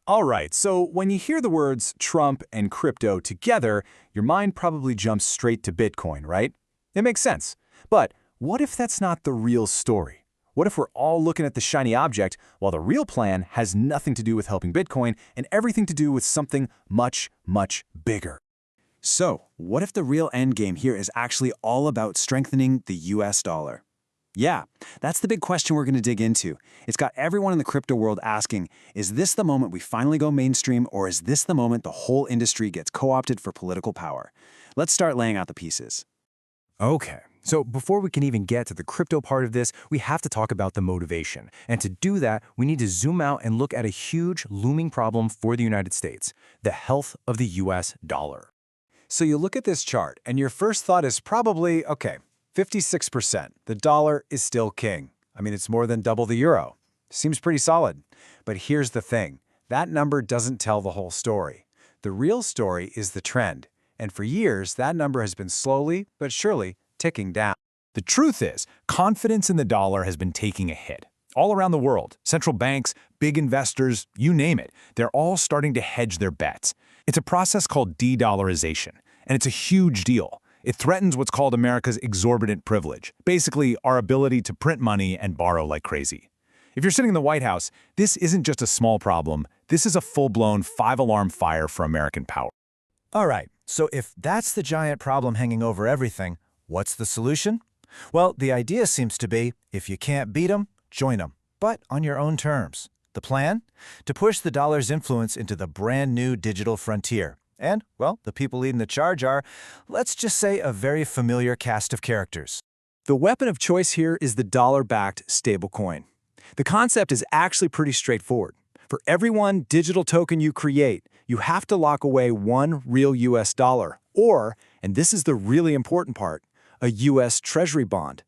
All right, so when you hear the words Trump and crypto together, your mind probably jumps straight to Bitcoin, right? It makes sense. But what if that's not the real story? What if we're all looking at the shiny object while the real plan has nothing to do with helping Bitcoin and everything to do with something much, much bigger? So, what if the real endgame here is actually all about strengthening the US dollar? Yeah, that's the big question we're going to dig into. It's got everyone in the crypto world asking, is this the moment we finally go mainstream, or is this the moment the whole industry gets co-opted for political power? Let's start laying out the pieces. Okay, so before we can even get to the crypto part of this, we have to talk about the motivation. And to do that, we need to zoom out and look at a huge looming problem for the United States, the health of the US dollar. So you look at this chart, and your first thought is probably, okay, 56%. The dollar is still king. I mean, it's more than double the euro. Seems pretty solid. But here's the thing. That number doesn't tell the whole story. The real story is the trend. And for years, that number has been slowly but surely ticking down. The truth is, confidence in the dollar has been taking a hit. All around the world, central banks, big investors, you name it, they're all starting to hedge their bets. It's a process called de-dollarization, and it's a huge deal. It threatens what's called America's exorbitant privilege, basically our ability to print money and borrow like crazy. If you're sitting in the White House, this isn't just a small problem, this is a full-blown five-alarm fire for American power. All right, so if that's the giant problem hanging over everything, what's the solution? Well, the idea seems to be, if you can't beat them, join them, but on your own terms. The plan? To push the dollar's influence into the brand new digital frontier. And, well, the people leading the charge are, let's just say, a very familiar cast of characters. The weapon of choice here is the dollar-backed stablecoin. The concept is actually pretty straightforward. For every one digital token you create, you have to lock away one real US dollar, or, and this is the really important part, a US Treasury bond.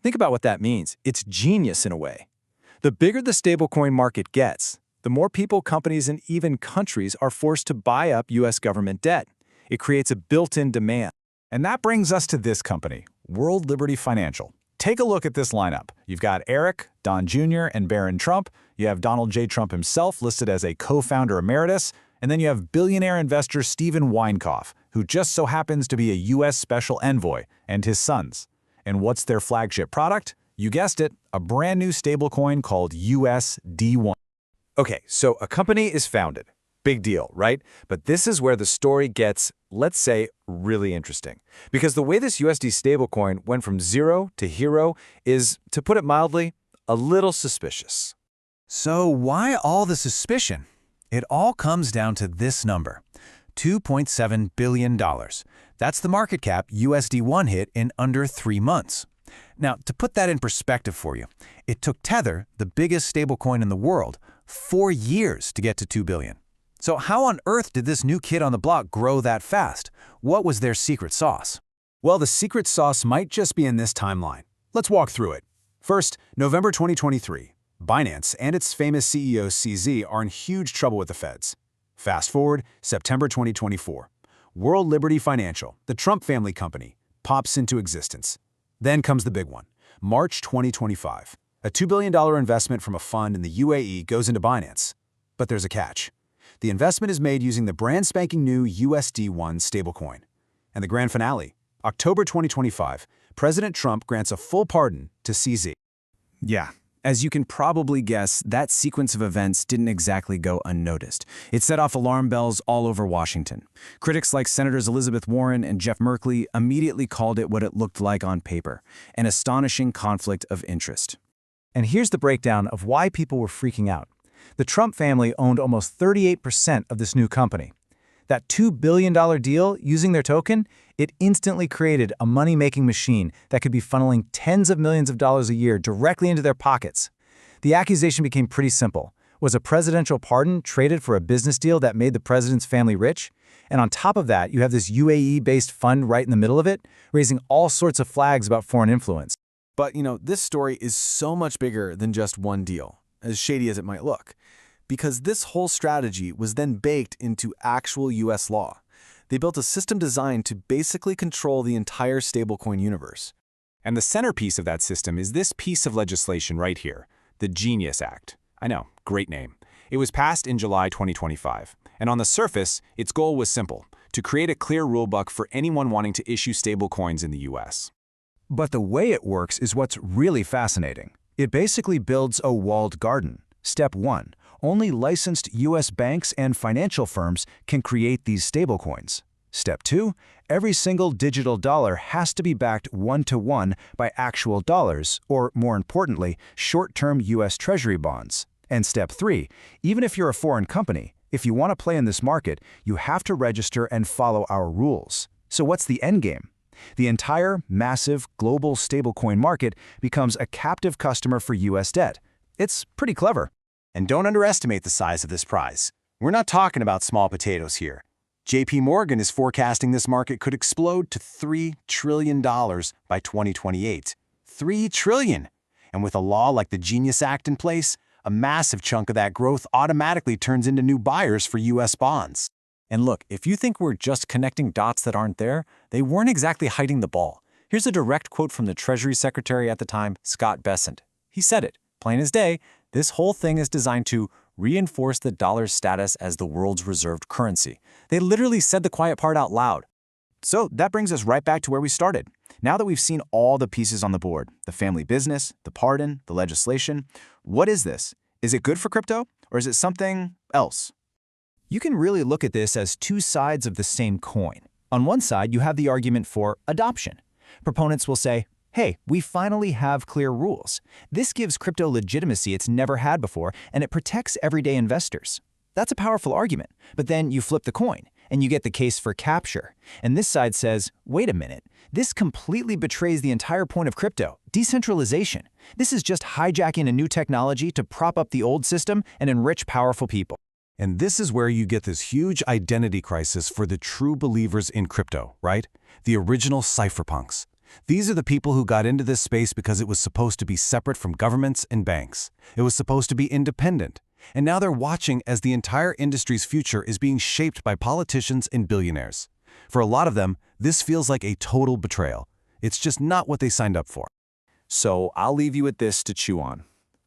Think about what that means. It's genius in a way. The bigger the stablecoin market gets, the more people, companies, and even countries are forced to buy up US government debt. It creates a built-in demand. And that brings us to this company, World Liberty Financial. Take a look at this lineup. You've got Eric, Don Jr., and Barron Trump. You have Donald J. Trump himself listed as a co-founder emeritus. And then you have billionaire investor Steven Weinkauf, who just so happens to be a U.S. Special Envoy, and his sons. And what's their flagship product? You guessed it, a brand new stablecoin called USD1. Okay, so a company is founded. Big deal, right? But this is where the story gets, let's say, really interesting. Because the way this USD stablecoin went from zero to hero is, to put it mildly, a little suspicious. So why all the suspicion? It all comes down to this number, $2.7 billion. That's the market cap USD1 hit in under 3 months. Now, to put that in perspective for you, it took Tether, the biggest stablecoin in the world, 4 years to get to $2 billion. So how on earth did this new kid on the block grow that fast? What was their secret sauce? Well, the secret sauce might just be in this timeline. Let's walk through it. First, November 2023. Binance and its famous CEO CZ are in huge trouble with the feds. Fast forward, September 2024. World Liberty Financial, the Trump family company, pops into existence. Then comes the big one, March 2025. A $2 billion investment from a fund in the UAE goes into Binance. But there's a catch. The investment is made using the brand spanking new USD1 stablecoin. And the grand finale, October 2025, President Trump grants a full pardon to CZ. Yeah, as you can probably guess, that sequence of events didn't exactly go unnoticed. It set off alarm bells all over Washington. Critics like Senators Elizabeth Warren and Jeff Merkley immediately called it what it looked like on paper, an astonishing conflict of interest. And here's the breakdown of why people were freaking out. The Trump family owned almost 38% of this new company. That $2 billion deal using their token, it instantly created a money-making machine that could be funneling tens of millions of dollars a year directly into their pockets. The accusation became pretty simple. Was a presidential pardon traded for a business deal that made the president's family rich? And on top of that, you have this UAE-based fund right in the middle of it, raising all sorts of flags about foreign influence. But, this story is so much bigger than just one deal, as shady as it might look, because this whole strategy was then baked into actual U.S. law. They built a system designed to basically control the entire stablecoin universe. And the centerpiece of that system is this piece of legislation right here, the Genius Act. I know, great name. It was passed in July 2025, and on the surface, its goal was simple: to create a clear rulebook for anyone wanting to issue stablecoins in the US. But the way it works is what's really fascinating. It basically builds a walled garden. Step 1. Only licensed U.S. banks and financial firms can create these stablecoins. Step 2. Every single digital dollar has to be backed one-to-one by actual dollars, or more importantly, short-term U.S. Treasury bonds. And Step 3. Even if you're a foreign company, if you want to play in this market, you have to register and follow our rules. So what's the endgame? The entire, massive, global stablecoin market becomes a captive customer for U.S. debt. It's pretty clever. And don't underestimate the size of this prize. We're not talking about small potatoes here. JP Morgan is forecasting this market could explode to $3 trillion by 2028. $3 trillion! And with a law like the Genius Act in place, a massive chunk of that growth automatically turns into new buyers for U.S. bonds. And look, if you think we're just connecting dots that aren't there, they weren't exactly hiding the ball. Here's a direct quote from the Treasury Secretary at the time, Scott Bessent. He said it, plain as day, this whole thing is designed to reinforce the dollar's status as the world's reserved currency. They literally said the quiet part out loud. So that brings us right back to where we started. Now that we've seen all the pieces on the board, the family business, the pardon, the legislation, what is this? Is it good for crypto, or is it something else? You can really look at this as two sides of the same coin. On one side, you have the argument for adoption. Proponents will say, hey, we finally have clear rules. This gives crypto legitimacy it's never had before, and it protects everyday investors. That's a powerful argument. But then you flip the coin, and you get the case for capture. And this side says, wait a minute, this completely betrays the entire point of crypto, decentralization. This is just hijacking a new technology to prop up the old system and enrich powerful people. And this is where you get this huge identity crisis for the true believers in crypto, right? The original cypherpunks. These are the people who got into this space because it was supposed to be separate from governments and banks. It was supposed to be independent. And now they're watching as the entire industry's future is being shaped by politicians and billionaires. For a lot of them, this feels like a total betrayal. It's just not what they signed up for. So I'll leave you with this to chew on.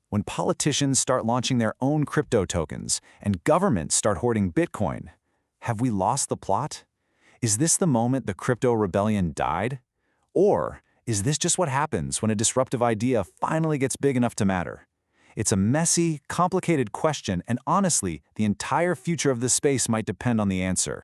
When politicians start launching their own crypto tokens and governments start hoarding Bitcoin, have we lost the plot? Is this the moment the crypto rebellion died? Or is this just what happens when a disruptive idea finally gets big enough to matter? It's a messy, complicated question, and honestly, the entire future of this space might depend on the answer.